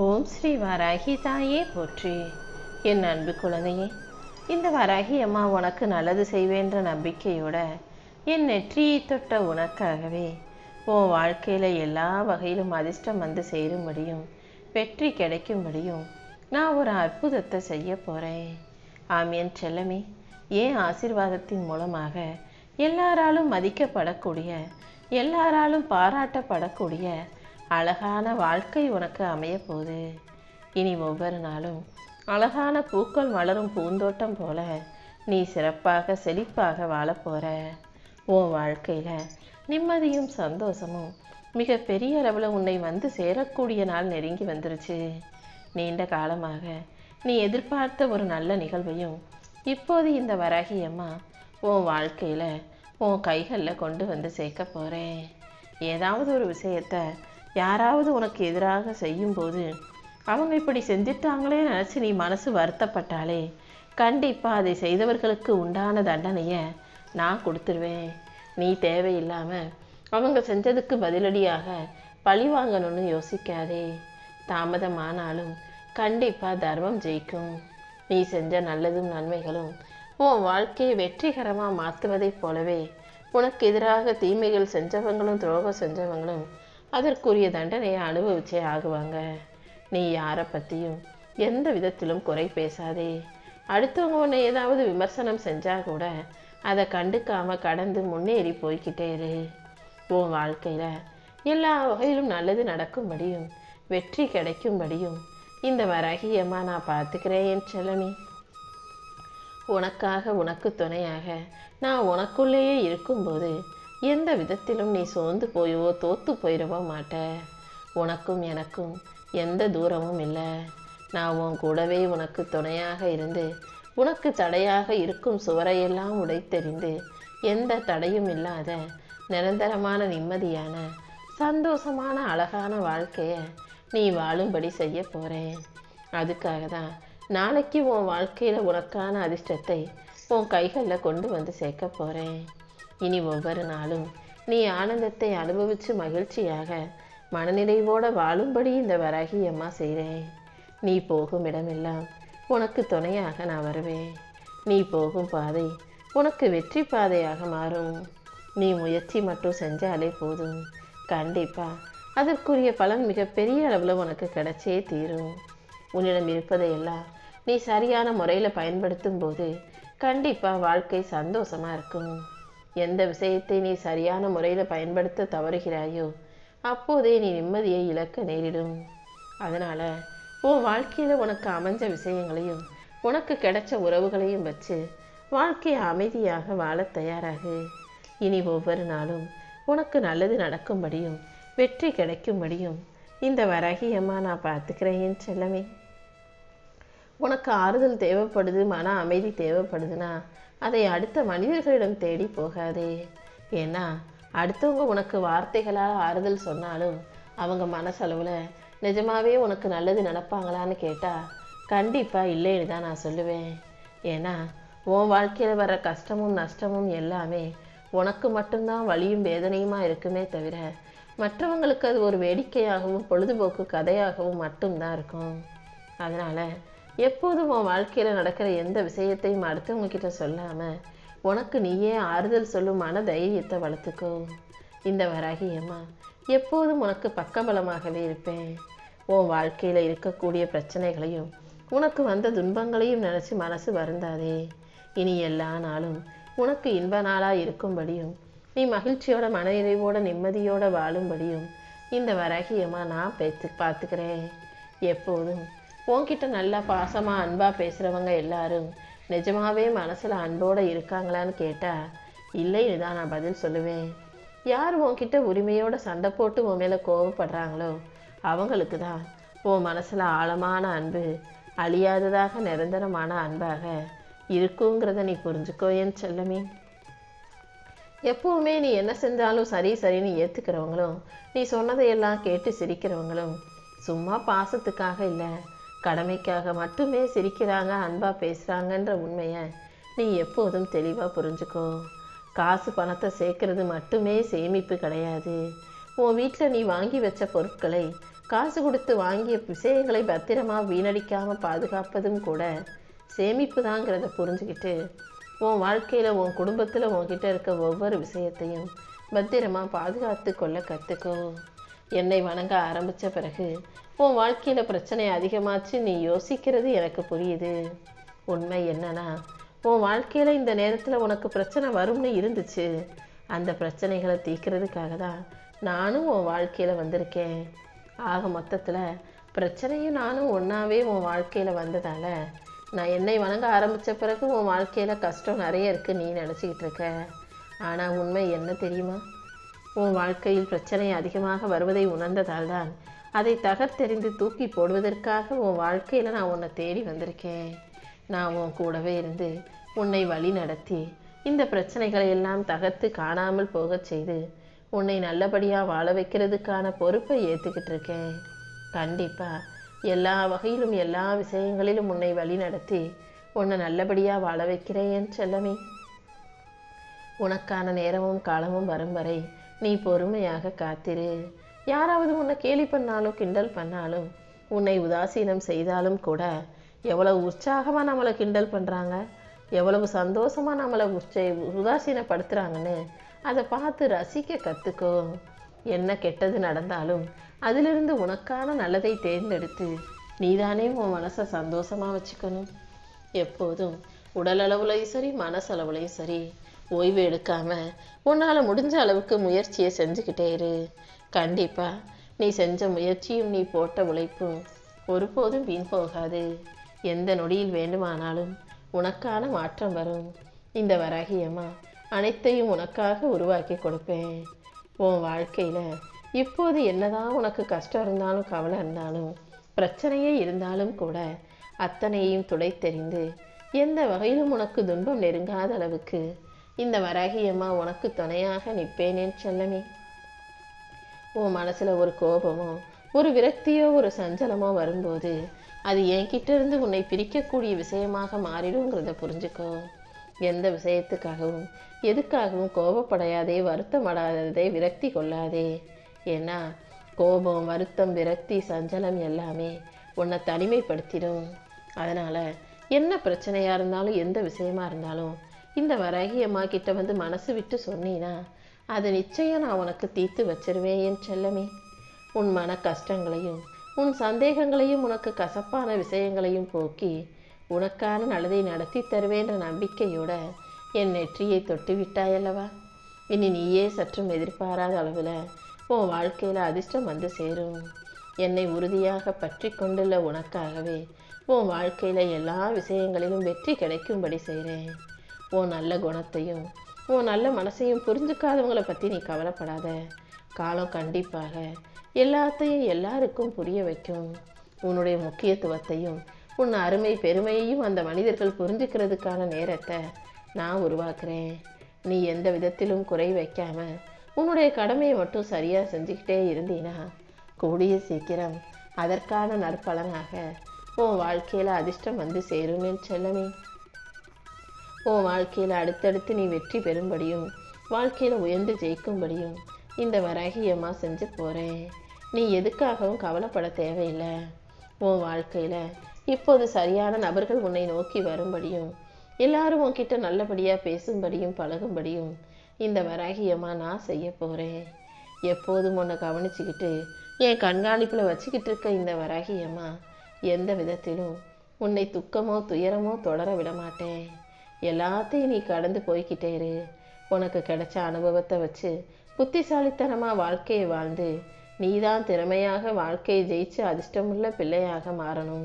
ஓம் ஸ்ரீ வராகி தாயே போற்றி. என் அன்பு குழந்தையே, இந்த வராகி அம்மா உனக்கு நல்லது செய்வேன்ற நம்பிக்கையோட என் நெற்றியை தொட்ட உனக்காகவே உன் வாழ்க்கையில் எல்லா வகையிலும் அதிர்ஷ்டம் வந்து சேரும்படியும் வெற்றி கிடைக்கும்படியும் நான் ஒரு அற்புதத்தை செய்ய போகிறேன். ஆம் என் செல்லமே, ஏன் ஆசீர்வாதத்தின் மூலமாக எல்லாராலும் மதிக்கப்படக்கூடிய, எல்லாராலும் பாராட்டப்படக்கூடிய அழகான வாழ்க்கை உனக்கு அமைய போகுது. இனி ஒவ்வொரு நாளும் அழகான பூக்கள் மலரும் பூந்தோட்டம் போல நீ சிறப்பாக செழிப்பாக வாழப்போற. உன் வாழ்க்கையில் நிம்மதியும் சந்தோஷமும் மிக பெரிய அளவில் உன்னை வந்து சேரக்கூடிய நாள் நெருங்கி வந்துருச்சு. நீண்ட காலமாக நீ எதிர்பார்த்த ஒரு நல்ல நிகழ்வையும் இப்போது இந்த வராகி அம்மா உன் வாழ்க்கையில் உன் கைகளில் கொண்டு வந்து சேர்க்க போகிறேன். ஏதாவது ஒரு விஷயத்தை யாராவது உனக்கு எதிராக செய்யும்போது அவங்க இப்படி செஞ்சிட்டாங்களே நினச்சி நீ மனசு வருத்தப்பட்டாலே கண்டிப்பாக அதை செய்தவர்களுக்கு உண்டான தண்டனையை நான் கொடுத்துருவேன். நீ தேவையில்லாமல் அவங்க செஞ்சதுக்கு பதிலடியாக பழி வாங்கணும்னு யோசிக்காதே. தாமதமானாலும் கண்டிப்பாக தர்மம் ஜெயிக்கும். நீ செஞ்ச நல்லதும் நன்மைகளும் உன் வாழ்க்கையை வெற்றிகரமாக மாற்றுவதைப் போலவே உனக்கு எதிராக தீமைகள் செஞ்சவங்களும் துரோகம் செஞ்சவங்களும் அதற்குரிய தண்டனையை அனுபவிச்சே ஆகுவாங்க. நீ யாரை பற்றியும் எந்த விதத்திலும் குறை பேசாதே. அடுத்தவங்க உன்னை ஏதாவது விமர்சனம் செஞ்சால் கூட அதை கண்டுக்காம கடந்து முன்னேறி போய்கிட்டே இரு. உன் வாழ்க்கையில் எல்லா வகையிலும் நல்லது நடக்கும்படியும் வெற்றி கிடைக்கும்படியும் இந்த வராகியம்மா நான் பார்த்துக்கிறேன் என் செல்லமே. உனக்காக உனக்கு துணையாக நான் உனக்குள்ளேயே இருக்கும்போது எந்த விதத்திலும் நீ சோர்ந்து போயவோ தோத்து போயிடவோ மாட்ட. உனக்கும் எனக்கும் எந்த தூரமும் இல்லை. நான் உன் கூடவே உனக்கு துணையாக இருந்து உனக்கு தடையாக இருக்கும் சுவரையெல்லாம் உடைத்தெறிந்து எந்த தடையும் இல்லாத நிரந்தரமான நிம்மதியான சந்தோஷமான அழகான வாழ்க்கையை நீ வாழும்படி செய்ய போகிறேன். அதுக்காக தான் நாளைக்கு உன் வாழ்க்கையில் உனக்கான அதிர்ஷ்டத்தை உன் கைகளில் கொண்டு வந்து சேர்க்க போகிறேன். இனி ஒவ்வொரு நாளும் நீ ஆனந்தத்தை அனுபவித்து மகிழ்ச்சியாக மனநிறைவோடு வாழும்படி இந்த வராகி அம்மா செய்கிறேன். நீ போகும் இடமெல்லாம் உனக்கு துணையாக நான் வருவேன். நீ போகும் பாதை உனக்கு வெற்றி பாதையாக மாறும். நீ முயற்சி மட்டும் செஞ்சாலே போதும். கண்டிப்பாக அதற்குரிய பலன் மிகப்பெரிய அளவில் உனக்கு கிடைச்சே தீரும். உன்னிடம் இருப்பதையெல்லாம் நீ சரியான முறையில் பயன்படுத்தும் போது கண்டிப்பாக வாழ்க்கை சந்தோஷமாக இருக்கும். எந்த விஷயத்தை நீ சரியான முறையில் பயன்படுத்த தவறுகிறாயோ அப்போதே நீ நிம்மதியை இழக்க நேரிடும். அதனால் உன் வாழ்க்கையில் உனக்கு அமைஞ்ச விஷயங்களையும் உனக்கு கிடைச்ச உறவுகளையும் வச்சு வாழ்க்கையை அமைதியாக வாழ தயாராகு. இனி ஒவ்வொரு நாளும் உனக்கு நல்லது நடக்கும்படியும் வெற்றி கிடைக்கும்படியும் இந்த வராகி அம்மா நான் பார்த்துக்கிறேன் என் செல்லமே. உனக்கு ஆறுதல் தேவைப்படுது, மன அமைதி தேவைப்படுதுன்னா அதை அடுத்த மனிதர்களிடம் தேடி போகாதே. ஏன்னா அடுத்தவங்க உனக்கு வார்த்தைகளால் ஆறுதல் சொன்னாலும் அவங்க மனசளவில் நிஜமாவே உனக்கு நல்லது நடப்பாங்களான்னு கேட்டால் கண்டிப்பாக இல்லைன்னு தான் நான் சொல்லுவேன். ஏன்னா உன் வாழ்க்கையில் வர கஷ்டமும் நஷ்டமும் எல்லாமே உனக்கு மட்டும்தான் வலியும் வேதனையுமா இருக்குமே தவிர மற்றவங்களுக்கு அது ஒரு வேடிக்கையாகவும் பொழுதுபோக்கு கதையாகவும் மட்டும்தான் இருக்கும். அதனால் எப்போதும் உன் வாழ்க்கையில் நடக்கிற எந்த விஷயத்தையும் அடுத்தவங்க கிட்ட சொல்லாமல் உனக்கு நீயே ஆறுதல் சொல்லும் மன தைரியத்தை வளர்த்துக்கோ. இந்த வராகி அம்மா எப்போதும் உனக்கு பக்கபலமாகவே இருப்பேன். உன் வாழ்க்கையில் இருக்கக்கூடிய பிரச்சனைகளையும் உனக்கு வந்த துன்பங்களையும் நினச்சி மனசு வருந்தாதே. இனி எல்லா நாளும் உனக்கு இன்ப நாளாக இருக்கும்படியும் நீ மகிழ்ச்சியோட மனநிறைவோட நிம்மதியோடு வாழும்படியும் இந்த வராகி அம்மா நான் பார்த்துக்கிறேன். எப்போதும் உன்கிட்ட நல்லா பாசமாக அன்பாக பேசுகிறவங்க எல்லாரும் நிஜமாவே மனசில் அன்போடு இருக்காங்களான்னு கேட்டால் இல்லைன்னு தான் நான் பதில் சொல்லுவேன். யார் உன்கிட்ட உரிமையோடு சண்டை போட்டு உன் மேலே கோவப்படுறாங்களோ அவங்களுக்கு தான் உன் மனசில் ஆழமான அன்பு அழியாததாக நிரந்தரமான அன்பாக இருக்குங்கிறத நீ புரிஞ்சுக்கோ என் செல்லமே. எப்பவுமே நீ என்ன செஞ்சாலும் சரி சரின்னு ஏற்றுக்கிறவங்களும் நீ சொன்னதையெல்லாம் கேட்டு சிரிக்கிறவங்களும் சும்மா பாசத்துக்காக இல்லை, கடமைக்காக மட்டுமே சிரிக்கிறாங்க, அன்பாக பேசுகிறாங்கன்ற உண்மையை நீ எப்போதும் தெளிவாக புரிஞ்சுக்கோ. காசு பணத்தை சேர்க்கறது மட்டுமே சேமிப்பு கிடையாது. உன் வீட்டில் நீ வாங்கி வச்ச பொருட்களை காசு கொடுத்து வாங்கிய விஷயங்களை பத்திரமா வீணடிக்காம பாதுகாப்பதும் கூட சேமிப்பு தாங்கிறத புரிஞ்சுக்கிட்டு உன் வாழ்க்கையில் உன் குடும்பத்தில் உன்கிட்ட இருக்க ஒவ்வொரு விஷயத்தையும் பத்திரமா பாதுகாத்து கொள்ள கற்றுக்கோ. என்னை வணங்க ஆரம்பித்த பிறகு உன் வாழ்க்கையில் பிரச்சனை அதிகமாச்சு நீ யோசிக்கிறது எனக்கு புரியுது. உண்மை என்னன்னா, உன் வாழ்க்கையில் இந்த நேரத்தில் உனக்கு பிரச்சனை வரும்னு இருந்துச்சு. அந்த பிரச்சனைகளை தீர்க்கிறதுக்காக தான் நானும் உன் வாழ்க்கையில் வந்திருக்கேன். ஆக மொத்தத்தில் பிரச்சனையும் நானும் ஒன்றாவே உன் வாழ்க்கையில் வந்ததால் நான் என்னை வணங்க ஆரம்பித்த பிறகு உன் வாழ்க்கையில் கஷ்டம் நிறைய இருக்குது நீ நினச்சிக்கிட்டு இருக்க. ஆனால் உண்மை என்ன தெரியுமா? உன் வாழ்க்கையில் பிரச்சனை அதிகமாக வருவதை உணர்ந்ததால் தான் அதை தகர்த்தெறிந்து தூக்கி போடுவதற்காக உன் வாழ்க்கையில் நான் உன்னை தேடி வந்திருக்கேன். நான் உன் கூடவே இருந்து உன்னை வழி நடத்தி இந்த பிரச்சனைகளை எல்லாம் தகர்த்து காணாமல் போகச் செய்து உன்னை நல்லபடியாக வாழ வைக்கிறதுக்கான பொறுப்பை ஏற்றுக்கிட்டு இருக்கேன். கண்டிப்பாக எல்லா வகையிலும் எல்லா விஷயங்களிலும் உன்னை வழி நடத்தி உன்னை நல்லபடியாக வாழ வைக்கிறேன் செல்லமே. உனக்கான நேரமும் காலமும் வரும் வரை நீ பொறுமையாக காத்திரு. யாராவது உன்னை கேலி பண்ணாலும் கிண்டல் பண்ணாலும் உன்னை உதாசீனம் செய்தாலும் கூட எவ்வளவு உற்சாகமாக நம்மளை கிண்டல் பண்ணுறாங்க, எவ்வளவு சந்தோஷமாக நம்மளை உதாசீனப்படுத்துகிறாங்கன்னு அதை பார்த்து ரசிக்க கற்றுக்கோ. என்ன கெட்டது நடந்தாலும் அதிலிருந்து உனக்கான நல்லதை தேர்ந்தெடுத்து நீதானே உன் மனசை சந்தோஷமாக வச்சுக்கணும். எப்போதும் உடல் அளவுலையும் சரி மனசளவுலையும் சரி ஓய்வு எடுக்காமல் உன்னால் முடிஞ்ச அளவுக்கு முயற்சியை செஞ்சுக்கிட்டே இரு. கண்டிப்பாக நீ செஞ்ச முயற்சியும் நீ போட்ட உழைப்பும் ஒருபோதும் வீண் போகாது. எந்த நொடியில் வேண்டுமானாலும் உனக்கான மாற்றம் வரும். இந்த வராகியம்மா அனைத்தையும் உனக்காக உருவாக்கி கொடுப்பேன். உன் வாழ்க்கையில் இப்போது என்னதான் உனக்கு கஷ்டம் இருந்தாலும் கவலை இருந்தாலும் பிரச்சனையே இருந்தாலும் கூட அத்தனையும் துடைத்தெறிந்து எந்த வகையிலும் உனக்கு துன்பம் நெருங்காத அளவுக்கு இந்த வராகியம்மா உனக்கு துணையாக நிற்பேனேன் செல்லமே. உன் மனசில் ஒரு கோபமோ ஒரு விரக்தியோ ஒரு சஞ்சலமோ வரும்போது அது என்கிட்ட இருந்து உன்னை பிரிக்கக்கூடிய விஷயமாக மாறிடுங்கிறத புரிஞ்சுக்கோ. எந்த விஷயத்துக்காகவும் எதுக்காகவும் கோபப்படையாதே, வருத்தமடாததே, விரக்தி கொள்ளாதே. ஏன்னா கோபம், வருத்தம், விரக்தி, சஞ்சலம் எல்லாமே உன்னை தனிமைப்படுத்திடும். அதனால் என்ன பிரச்சனையாக இருந்தாலும் எந்த விஷயமா இருந்தாலும் இந்த வராகி அம்மா கிட்ட வந்து மனசு விட்டு சொன்னீன்னா அது நிச்சயம் நான் உனக்கு தீர்த்து வச்சிருவேன் என் செல்லமே. உன் மன கஷ்டங்களையும் உன் சந்தேகங்களையும் உனக்கு கசப்பான விஷயங்களையும் போக்கி உனக்கான நல்லதை நடத்தி தருவேன்ற நம்பிக்கையோட என் நெற்றியை தொட்டு விட்டாயல்லவா. இனி நீயே சற்றும் எதிர்பாராத அளவில் உன் வாழ்க்கையில் அதிர்ஷ்டம் வந்து சேரும். என்னை உறுதியாக பற்றி கொண்டுள்ள உனக்காகவே உன் வாழ்க்கையில் எல்லா விஷயங்களிலும் வெற்றி கிடைக்கும்படி செய்கிறேன். உன் நல்ல குணத்தையும் உன் நல்ல மனசையும் புரிஞ்சுக்காதவங்களை பற்றி நீ கவலைப்படாத. காலம் கண்டிப்பாக எல்லாத்தையும் எல்லாருக்கும் புரிய வைக்கும். உன்னுடைய முக்கியத்துவத்தையும் உன் அருமை பெருமையையும் அந்த மனிதர்கள் புரிஞ்சுக்கிறதுக்கான நேரத்தை நான் உருவாக்குறேன். நீ எந்த விதத்திலும் குறை வைக்காம உன்னுடைய கடமையை மட்டும் சரியாக செஞ்சுக்கிட்டே இருந்தீனா கூடிய சீக்கிரம் அதற்கான நற்பலனாக உன் வாழ்க்கையில் அதிர்ஷ்டம் வந்து சேரும் என் செல்லமே. உன் வாழ்க்கையில் அடுத்தடுத்து நீ வெற்றி பெறும்படியும் வாழ்க்கையில் உயர்ந்து ஜெயிக்கும்படியும் இந்த வராகியம்மா செஞ்சு போகிறேன். நீ எதுக்காகவும் கவலைப்பட தேவையில்லை. உன் வாழ்க்கையில் இப்போது சரியான நபர்கள் உன்னை நோக்கி வரும்படியும் எல்லாரும் உன்கிட்ட நல்லபடியாக பேசும்படியும் பழகும்படியும் இந்த வராகியம்மா நான் செய்ய போகிறேன். எப்போதும் உன்னை கவனிச்சுக்கிட்டு என் கண்காணிப்பில் வச்சுக்கிட்டு இருக்க இந்த வராகியம்மா எந்த விதத்திலும் உன்னை துக்கமோ துயரமோ தொடர விட மாட்டேன். எல்லாத்தையும் நீ கடந்து போய்கிட்டே இரு. உனக்கு கிடைச்ச அனுபவத்தை வச்சு புத்திசாலித்தனமாக வாழ்க்கையை வாழ்ந்து நீதான் திறமையாக வாழ்க்கையை ஜெயிச்சு அதிர்ஷ்டமுள்ள பிள்ளையாக மாறணும்.